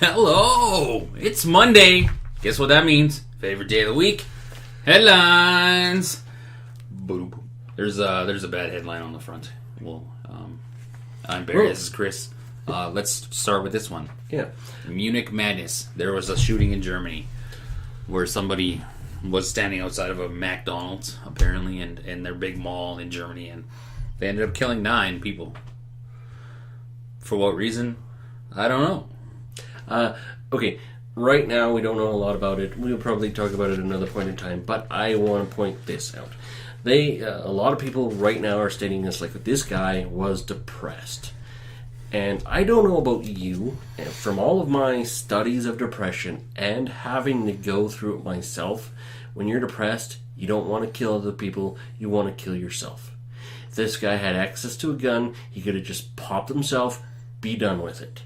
Hello! It's Monday. Guess what that means? Favorite day of the week. Headlines. Boom. There's a bad headline on the front. Well, I'm Barry. This is Chris. Let's start with this one. Yeah. Munich madness. There was a shooting in Germany where somebody was standing outside of a McDonald's, apparently, in their big mall in Germany, and they ended up killing 9 people. For what reason? I don't know. Okay, right now we don't know a lot about it. We'll probably talk about it at another point in time, but I want to point this out. A lot of people right now are stating this like this guy was depressed. And I don't know about you, from all of my studies of depression and having to go through it myself, when you're depressed, you don't want to kill other people, you want to kill yourself. If this guy had access to a gun, he could have just popped himself, be done with it.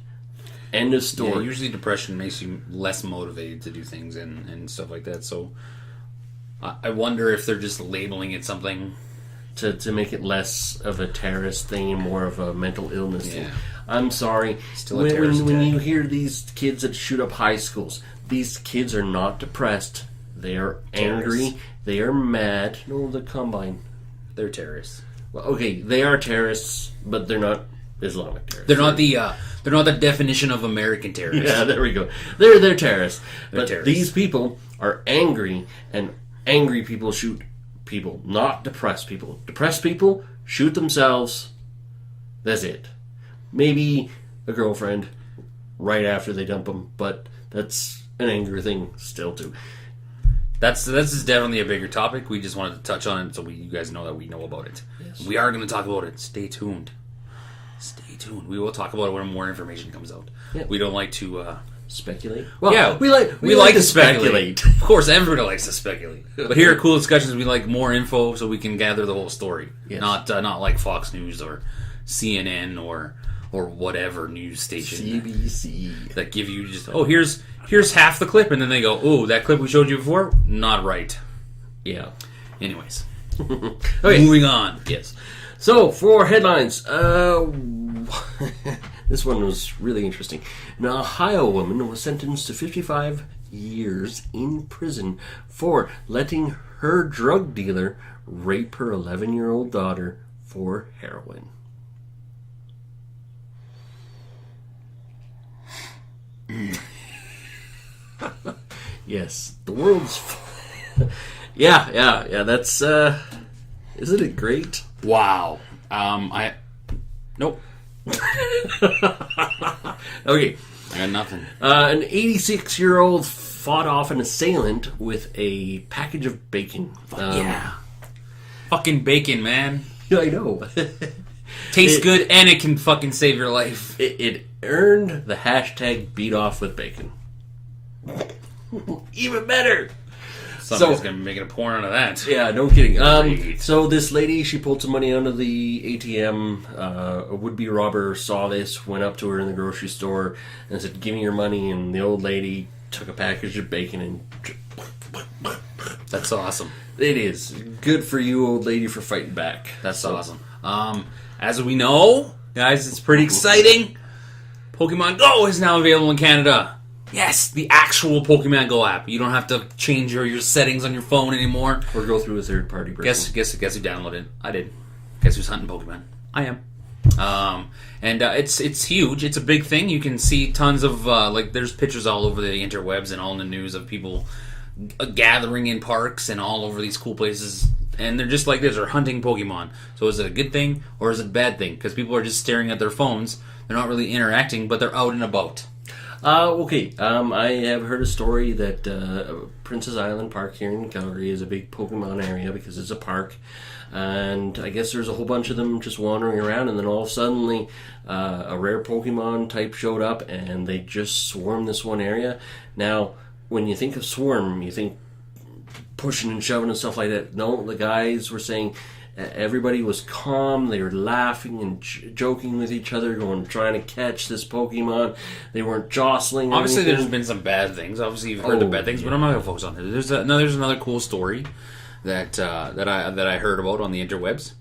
End of story. Yeah, usually depression makes you less motivated to do things and stuff like that. So I wonder if they're just labeling it something to make it less of a terrorist thing and more of a mental illness thing. Yeah. I'm sorry. Still a terrorist when attack. you hear these kids that shoot up high schools, these kids are not depressed. They are angry. Terrorists. They are mad. No, the Combine. They're terrorists. Well, okay, they are terrorists, but they're not Islamic terrorists. They're not the definition of American terrorists. Yeah, there we go. They're terrorists. They're But terrorists. these people are angry, and angry people shoot people, not depressed people. Depressed people shoot themselves. That's it. Maybe a girlfriend right after they dump them, but that's an anger thing still too. This is definitely a bigger topic. We just wanted to touch on it so you guys know that we know about it. Yes. We are going to talk about it. Stay tuned. Stay tuned. We will talk about it when more information comes out. Yeah. We don't like to... Speculate? Well, yeah, we like to speculate. Of course, everybody likes to speculate. But here at Coull Discussions, we like more info so we can gather the whole story. Yes. Not like Fox News or CNN or whatever news station CBC. that give you just, here's half the clip, and then they go, oh, that clip we showed you before, not right. Yeah. Anyways, Okay. moving on. Yes. So, for headlines, this one was really interesting. An Ohio woman was sentenced to 55 years in prison for letting her drug dealer rape her 11-year-old daughter for heroin. Yes, the world's... yeah, that's... Isn't it great? Wow. Nope. Okay. I got nothing. An 86-year-old fought off an assailant with a package of bacon. Yeah. Fucking bacon, man. I know. Tastes good and it can fucking save your life. It earned the hashtag beat off with bacon. Even better. Somebody's going to be making a porn out of that. Yeah, no kidding. Great. So this lady, she pulled some money out of the ATM. A would-be robber saw this, went up to her in the grocery store, and said, "Give me your money." And the old lady took a package of bacon and... That's awesome. It is. Good for you, old lady, for fighting back. That's awesome. As we know, guys, it's pretty exciting. Pokemon Go is now available in Canada. Yes, the actual Pokemon Go app. You don't have to change your settings on your phone anymore. Or go through a third-party person. Guess who downloaded it? I did. Guess who's hunting Pokemon? I am. It's huge. It's a big thing. You can see tons of there's pictures all over the interwebs and all in the news of people gathering in parks and all over these cool places. And they're just like this. They're hunting Pokemon. So is it a good thing or is it a bad thing? Because people are just staring at their phones. They're not really interacting, but they're out and about. Okay. I have heard a story that Princess Island Park here in Calgary is a big Pokemon area because it's a park. And I guess there's a whole bunch of them just wandering around, and then all of a sudden a rare Pokemon type showed up, and they just swarmed this one area. Now, when you think of swarm, you think pushing and shoving and stuff like that. No, the guys were saying everybody was calm. They were laughing and joking with each other, trying to catch this Pokemon. They weren't jostling. Obviously, there's been some bad things. Obviously, you've heard the bad things, but I'm not going to focus on it. There's another cool story that I heard about on the interwebs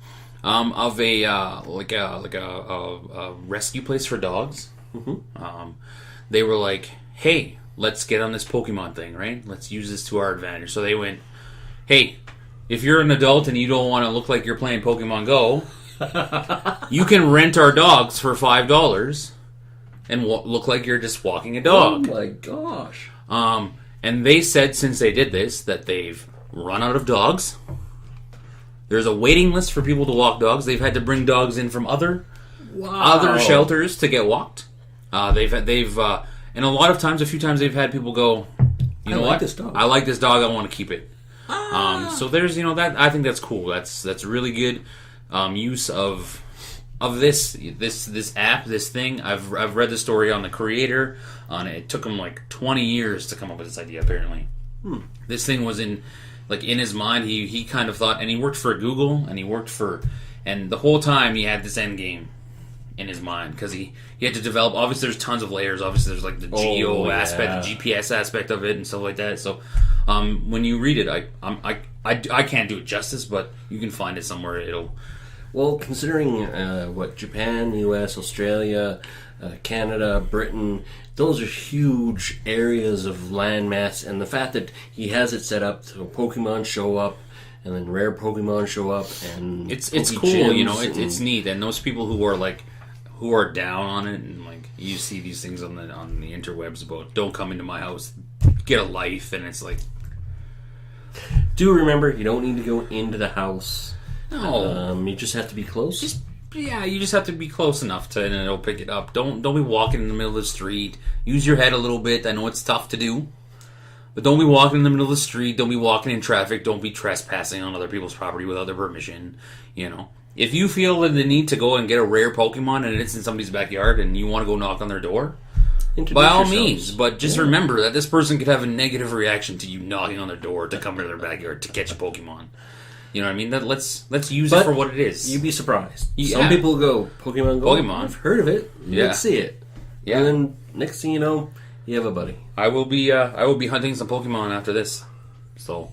of a rescue place for dogs. They were like, hey, let's get on this Pokemon thing, right? Let's use this to our advantage. So they went, hey, if you're an adult and you don't want to look like you're playing Pokemon Go, you can rent our dogs for $5 and look like you're just walking a dog. Oh my gosh. And they said since they did this that they've run out of dogs. There's a waiting list for people to walk dogs. They've had to bring dogs in from other shelters to get walked. They've and a lot of times, a few times, they've had people go, you know what? This dog. I like this dog. I want to keep it. So there's, that I think that's cool. That's really good use of this app, this thing. I've read the story on the creator. It took him like 20 years to come up with this idea. Apparently, this thing was in his mind. He kind of thought, and he worked for Google, and the whole time he had this end game in his mind because he had to develop. Obviously, there's tons of layers. Obviously, there's like the geo aspect, the GPS aspect of it, and stuff like that. So, when you read it, I can't do it justice, but you can find it somewhere. Well, considering Japan, U.S., Australia, Canada, Britain, those are huge areas of landmass, and the fact that he has it set up so Pokemon show up, and then rare Pokemon show up, and it's cool, it's neat, and those people who are down on it, and like you see these things on the interwebs about don't come into my house, get a life, and it's like, do remember you don't need to go into the house. No, you just have to be close. You just have to be close enough and it'll pick it up. Don't be walking in the middle of the street. Use your head a little bit. I know it's tough to do, but don't be walking in the middle of the street. Don't be walking in traffic. Don't be trespassing on other people's property without their permission. If you feel the need to go and get a rare Pokemon and it's in somebody's backyard and you want to go knock on their door, by all means. But just remember that this person could have a negative reaction to you knocking on their door to come into their backyard to catch a Pokemon. You know what I mean? Let's use it for what it is. You'd be surprised. Yeah. Some people go, Pokemon Go? Pokemon. I've heard of it. Let's see it. Yeah. And then next thing you know, you have a buddy. I will be hunting some Pokemon after this. So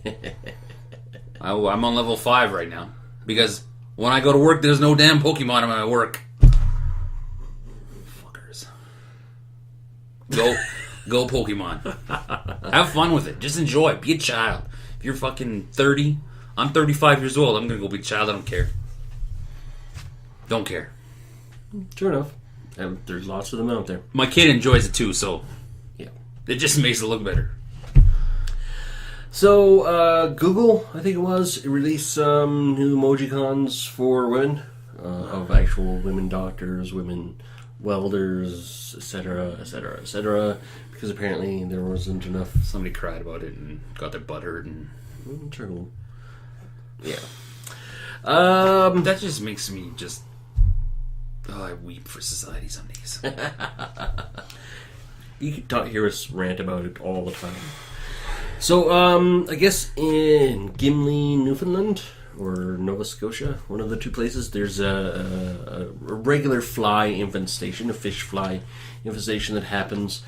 I'm on level 5 right now. Because when I go to work, there's no damn Pokemon in my work. Fuckers. Go Pokemon. Have fun with it. Just enjoy. Be a child. If you're fucking 30... I'm 35 years old. I'm going to go be a child. I don't care. Don't care. True enough. There's lots of them out there. My kid enjoys it too, so yeah, it just makes it look better. So, Google, I think it was, released some new emojicons for women, of actual women doctors, women welders, etc., etc., etc., because apparently there wasn't enough. Somebody cried about it and got their butt hurt and... True. Yeah. That just makes me just... I weep for society some days. You could hear us rant about it all the time. So, I guess in Gimli, Newfoundland, or Nova Scotia, one of the two places, there's a regular fly infestation, a fish fly infestation that happens.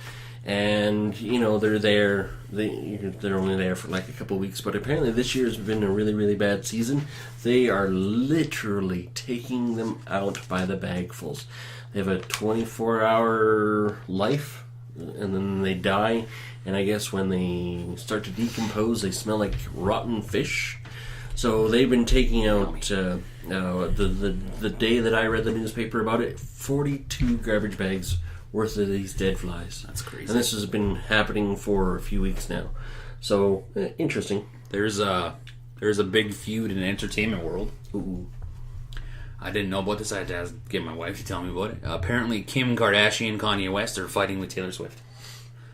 And, they're there. They're only there for like a couple of weeks. But apparently this year has been a really, really bad season. They are literally taking them out by the bagfuls. They have a 24-hour life, and then they die. And I guess when they start to decompose, they smell like rotten fish. So they've been taking out, the day that I read the newspaper about it, 42 garbage bags worth of these dead flies. That's crazy. And this has been happening for a few weeks now. So, interesting. There's a big feud in the entertainment world. Ooh. I didn't know about this. I had to get my wife to tell me about it. Apparently, Kim Kardashian and Kanye West are fighting with Taylor Swift.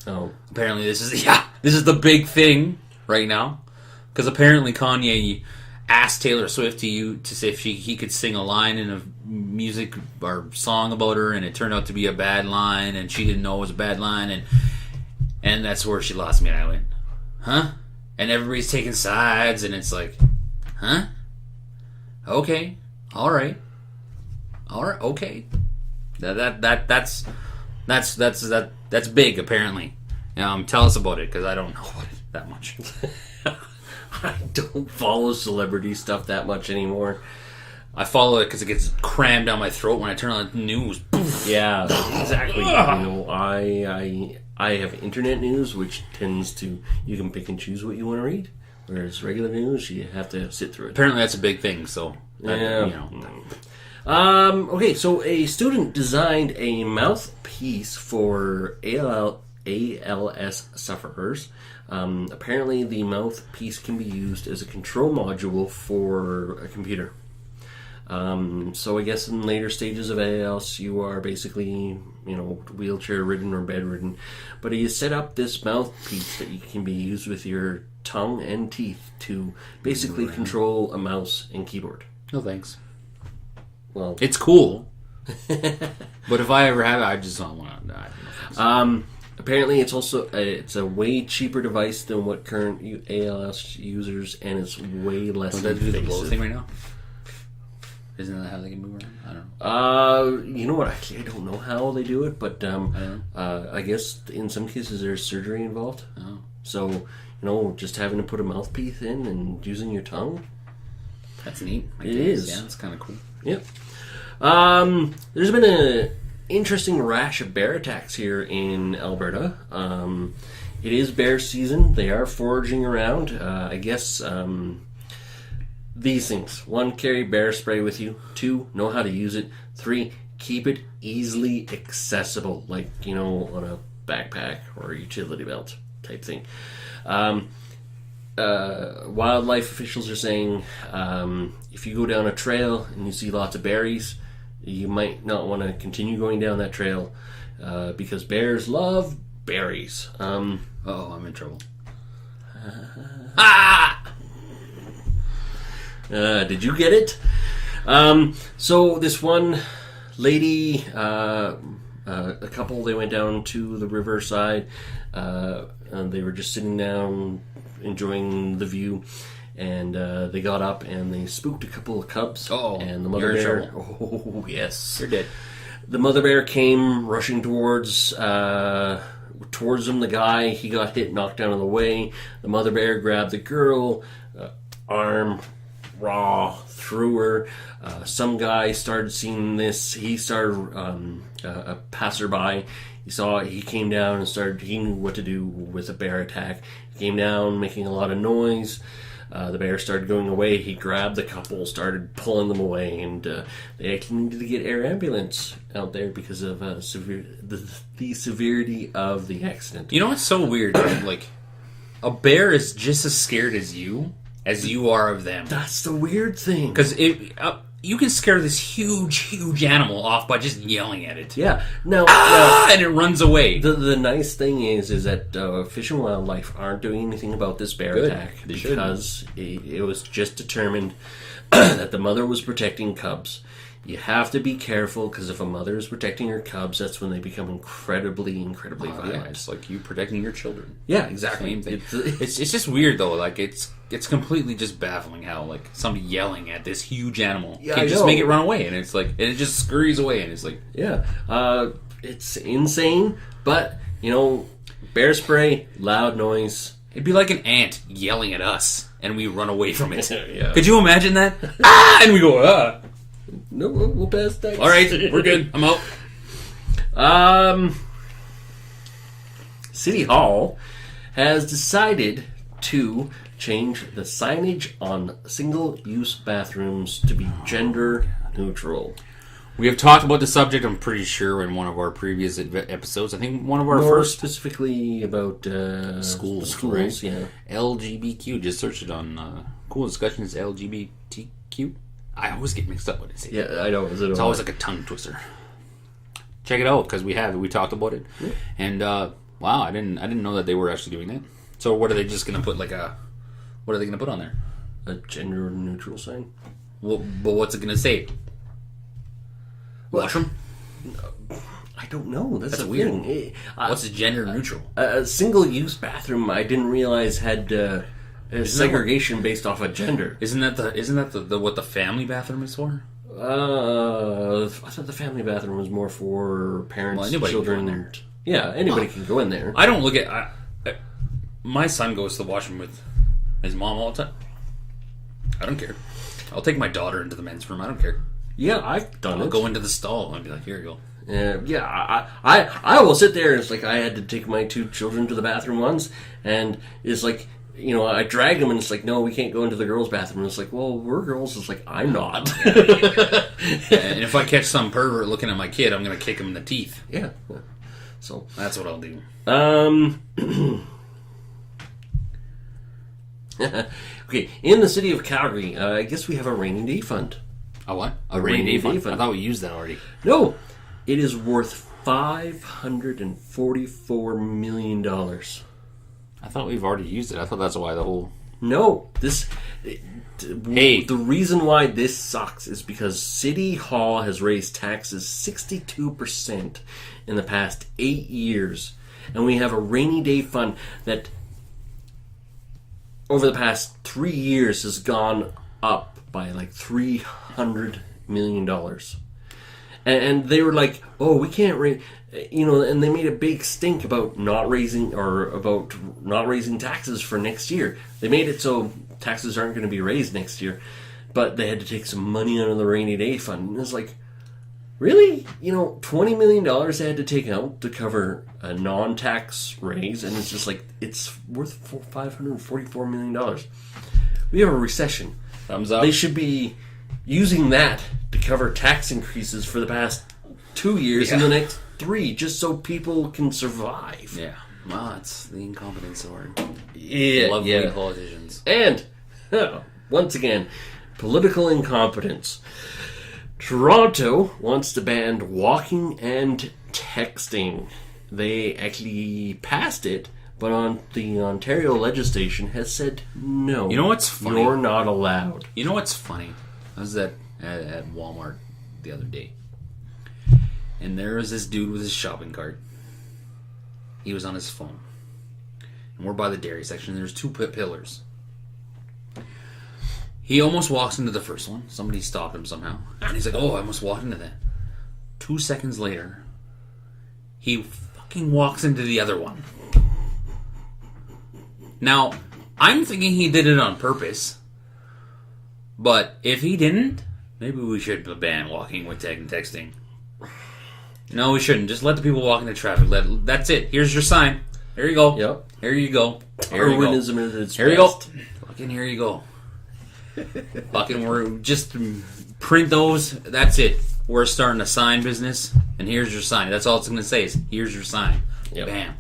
Oh. Apparently, this is the big thing right now. Because apparently Kanye asked Taylor Swift to see if he could sing a line in a music or song about her, and it turned out to be a bad line, and she didn't know it was a bad line, and that's where she lost me, and I went, huh? And everybody's taking sides, and it's like, huh? Okay, all right, okay. That's big apparently. Tell us about it, because I don't know about it that much. I don't follow celebrity stuff that much anymore. I follow it because it gets crammed down my throat when I turn on the news. Yeah, exactly. I have internet news, which tends to, you can pick and choose what you want to read, whereas regular news, you have to sit through it. Apparently that's a big thing, so... Yeah. Okay, so a student designed a mouthpiece for ALS sufferers. Apparently the mouthpiece can be used as a control module for a computer. So I guess in later stages of ALS, you are basically, wheelchair ridden or bedridden. But he has set up this mouthpiece that can be used with your tongue and teeth to basically control a mouse and keyboard. No thanks. Well, it's cool. But if I ever have it, I just don't want to die. Apparently, it's a way cheaper device than what current ALS users, and it's way less Does that do the blow invasive. thing right now? Isn't that how they can move around? I don't know. You know what? Actually, I don't know how they do it, but I guess in some cases there's surgery involved. Oh. So, just having to put a mouthpiece in and using your tongue. That's neat. It is. Yeah, it's kind of cool. Yep. There's been an interesting rash of bear attacks here in Alberta. It is bear season. They are foraging around. I guess these things. 1, carry bear spray with you. 2, know how to use it. 3, keep it easily accessible, like, on a backpack or a utility belt type thing. Wildlife officials are saying if you go down a trail and you see lots of berries, you might not want to continue going down that trail because bears love berries. I'm in trouble. Did you get it? So this one lady, a couple, they went down to the riverside. And they were just sitting down enjoying the view, and they got up and they spooked a couple of cubs. And the mother bear, yes, you're dead. The mother bear came rushing towards them. The guy, he got hit, knocked out of the way. The mother bear grabbed the girl, arm raw, threw her. Some guy started seeing this. He started a passerby. He came down and he knew what to do with a bear attack. He came down making a lot of noise. The bear started going away. He grabbed the couple, started pulling them away, and they actually needed to get air ambulance out there because of the severity of the accident. You know what's so weird? Like, a bear is just as scared as you are of them. That's the weird thing. Because you can scare this huge animal off by just yelling at it. Yeah. Now, and it runs away. The nice thing is that Fish and Wildlife aren't doing anything about this bear attack because it was just determined that the mother was protecting cubs. You have to be careful because if a mother is protecting her cubs, that's when they become incredibly violent. Yeah, it's like you protecting your children. Yeah, exactly. Same thing. It's just weird though. Like it's completely just baffling how like somebody yelling at this huge animal can just make it run away, and it's like it just scurries away, and it's like it's insane. But bear spray, loud noise. It'd be like an ant yelling at us, and we run away from it. Yeah. Could you imagine that? And we go No, we'll pass that. All right, we're good. I'm out. City Hall has decided to change the signage on single-use bathrooms to be gender neutral. We have talked about the subject, I'm pretty sure, in one of our previous episodes. I think one of our More first... specifically about schools, right? Yeah. LGBTQ. Just search it on Cool Discussions, LGBTQ. I always get mixed up with it. Yeah, I know. It's always like a tongue twister. Check it out, because we talked about it. Yeah. And, wow, I didn't know that they were actually doing that. So what are they just going to put, what are they going to put on there? A gender neutral sign. Well, but what's it going to say? Washroom? I don't know. That's weird. Thing. What's a gender neutral? A single-use bathroom, I didn't realize had segregation based off of gender. Isn't that the what the family bathroom is for? I thought the family bathroom was more for parents, children. Can go in there. Yeah, anybody can go in there. I don't look at. My son goes to the washroom with his mom all the time. I don't care. I'll take my daughter into the men's room. I don't care. Yeah, I've done I'll it. go into the stall and be like, here you go. I will sit there, and it's like I had to take my 2 children to the bathroom once, and it's like, I drag them, and it's like, no, we can't go into the girls' bathroom. And it's like, well, we're girls. It's like, I'm not. And if I catch some pervert looking at my kid, I'm going to kick him in the teeth. Yeah. So that's what I'll do. Okay, in the city of Calgary, I guess we have a rainy day fund. A what? A rainy day fund? I thought we used that already. No, it is worth $544 million. I thought we've already used it. I thought that's why the whole... No, Hey. The reason why this sucks is because City Hall has raised taxes 62% in the past 8 years. And we have a rainy day fund that over the past 3 years has gone up by like $300 million. And they were like, oh, we can't raise... and they made a big stink about not raising taxes for next year. They made it so taxes aren't going to be raised next year, but they had to take some money out of the rainy day fund. And it's like, really? $20 million they had to take out to cover a non-tax raise, and it's just like, it's worth $544 million. We have a recession. Thumbs up. They should be using that to cover tax increases for the past 2 years and the next 3, just so people can survive. Yeah. Well, it's the incompetence sword. Yeah. Lovely politicians. And, once again, political incompetence. Toronto wants to ban walking and texting. They actually passed it, but the Ontario legislation has said no. You know what's funny? You're not allowed. You know what's funny? I was at Walmart the other day, and there was this dude with his shopping cart. He was on his phone, and we're by the dairy section. There's 2 pillars. He almost walks into the first one. Somebody stopped him somehow, and he's like, "Oh, I almost walked into that." 2 seconds later, he fucking walks into the other one. Now, I'm thinking he did it on purpose. But if he didn't, maybe we should ban walking with texting. No, we shouldn't. Just let the people walk into traffic. That's it. Here's your sign. Here you go. Yep. Here you go. Here you go. Darwinism at its Here you go. best. Fucking here you go. Fucking we're just print those. That's it. We're starting a sign business, and here's your sign. That's all it's going to say is, here's your sign. Yep. Bam.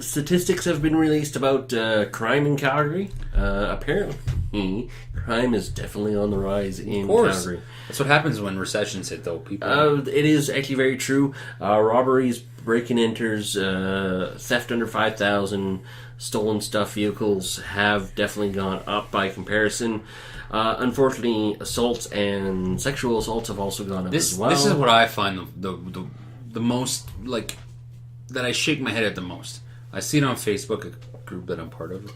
Statistics have been released about crime in Calgary. Apparently, crime is definitely on the rise in Calgary. That's what happens when recessions hit, though. People. It is actually very true. Robberies, break-in enters, theft under 5,000, stolen stuff vehicles have definitely gone up by comparison. Unfortunately, assaults and sexual assaults have also gone up as well. This is what I find the most, like, that I shake my head at the most. I see it on Facebook, a group that I'm part of.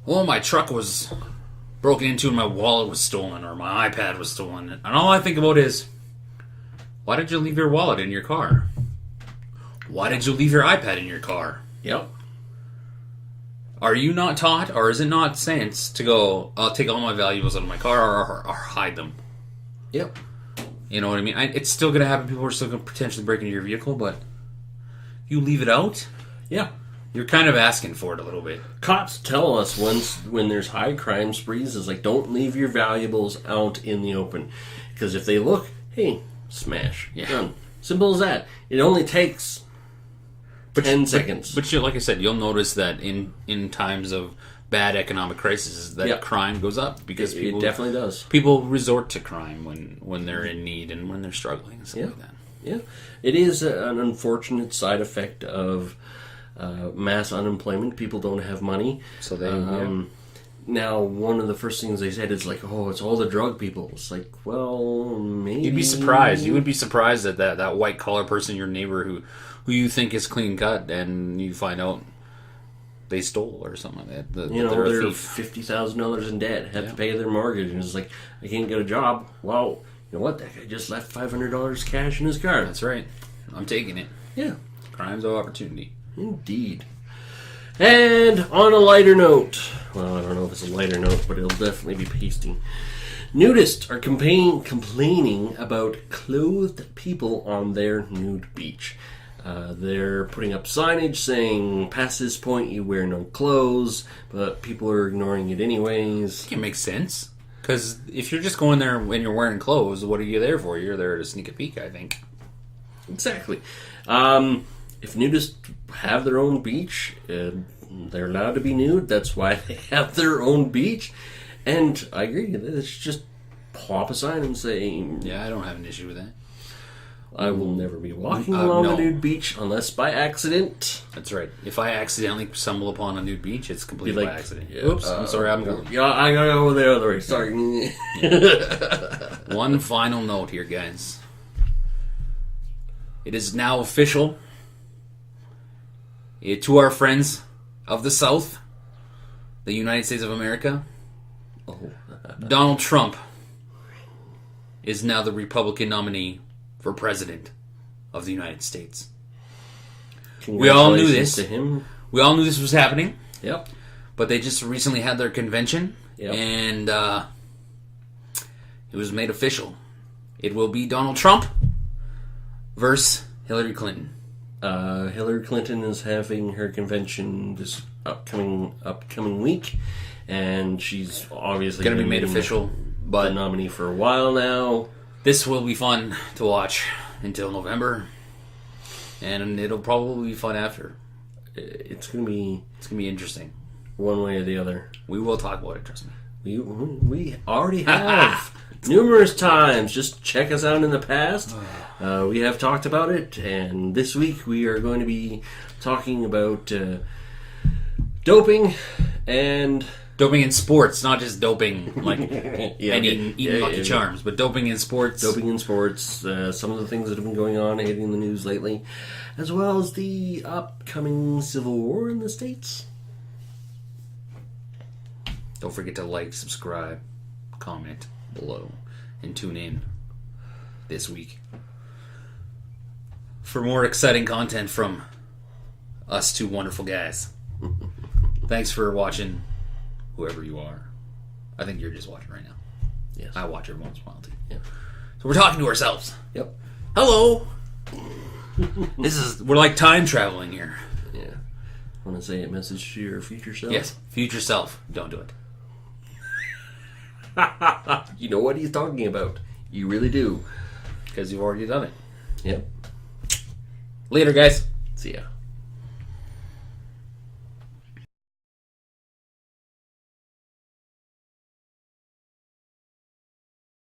Oh, my truck was broken into and my wallet was stolen, or my iPad was stolen. And all I think about is, why did you leave your wallet in your car? Why did you leave your iPad in your car? Yep. Are you not taught, or is it not sense to go, I'll take all my valuables out of my car or hide them? Yep. You know what I mean? It's still going to happen. People are still going to potentially break into your vehicle, but you leave it out? Yeah. You're kind of asking for it a little bit. Cops tell us when there's high crime sprees, it's like, don't leave your valuables out in the open. Because if they look, hey, smash. Yeah. Done. Simple as that. It only takes 10 seconds. But like I said, you'll notice that in times of bad economic crises, that crime goes up. Because it definitely does. People resort to crime when they're in need and when they're struggling and stuff like that. Yeah. It is an unfortunate side effect of mass unemployment. People don't have money. So they now, one of the first things they said is like, oh, it's all the drug people. It's like, well, maybe. You'd be surprised. You would be surprised that white collar person, your neighbor who you think is clean cut, and you find out they stole or something like that. They're $50,000 in debt, have to pay their mortgage, and it's like, I can't get a job. Well, you know what? That guy just left $500 cash in his car. That's right. I'm taking it. Yeah. Crime's of opportunity. Indeed. And on a lighter note, well, I don't know if it's a lighter note, but it'll definitely be pasty. Nudists are complaining about clothed people on their nude beach. They're putting up signage saying, past this point you wear no clothes, but people are ignoring it anyways. It makes sense. Because if you're just going there when you're wearing clothes, what are you there for? You're there to sneak a peek, I think. Exactly. If nudists have their own beach, they're allowed to be nude. That's why they have their own beach. And I agree. Let's just plop a sign and say, Yeah, I don't have an issue with that. I will never be walking along a nude beach unless by accident. That's right. If I accidentally stumble upon a nude beach, it's completely by accident. Yeah, Oops, I'm sorry, I'm going. Yeah, I gotta go the other way. Sorry. One final note here, guys. It is now official. To our friends of the South, the United States of America, Donald Trump is now the Republican nominee for President of the United States. We all knew this. To him. We all knew this was happening. Yep. But they just recently had their convention, and it was made official. It will be Donald Trump versus Hillary Clinton. Hillary Clinton is having her convention this upcoming week, and she's obviously going to be made official. But the nominee for a while now. This will be fun to watch until November, and it'll probably be fun after. It's gonna be interesting, one way or the other. We will talk about it. Trust me. We already have numerous times. Just check us out in the past. We have talked about it, and this week we are going to be talking about doping and. Doping in sports, not just doping like eating Lucky Charms, but doping in sports. Doping in sports, some of the things that have been going on hitting the news lately, as well as the upcoming civil war in the States. Don't forget to like, subscribe, comment below, and tune in this week for more exciting content from us two wonderful guys. Thanks for watching. Whoever you are. I think you're just watching right now. Yes. I watch every once in a while too. Yeah. So we're talking to ourselves. Yep. Hello. We're like time traveling here. Yeah. Want to say a message to your future self? Yes. Future self. Don't do it. You know what he's talking about. You really do. Because you've already done it. Yep. Later, guys. See ya.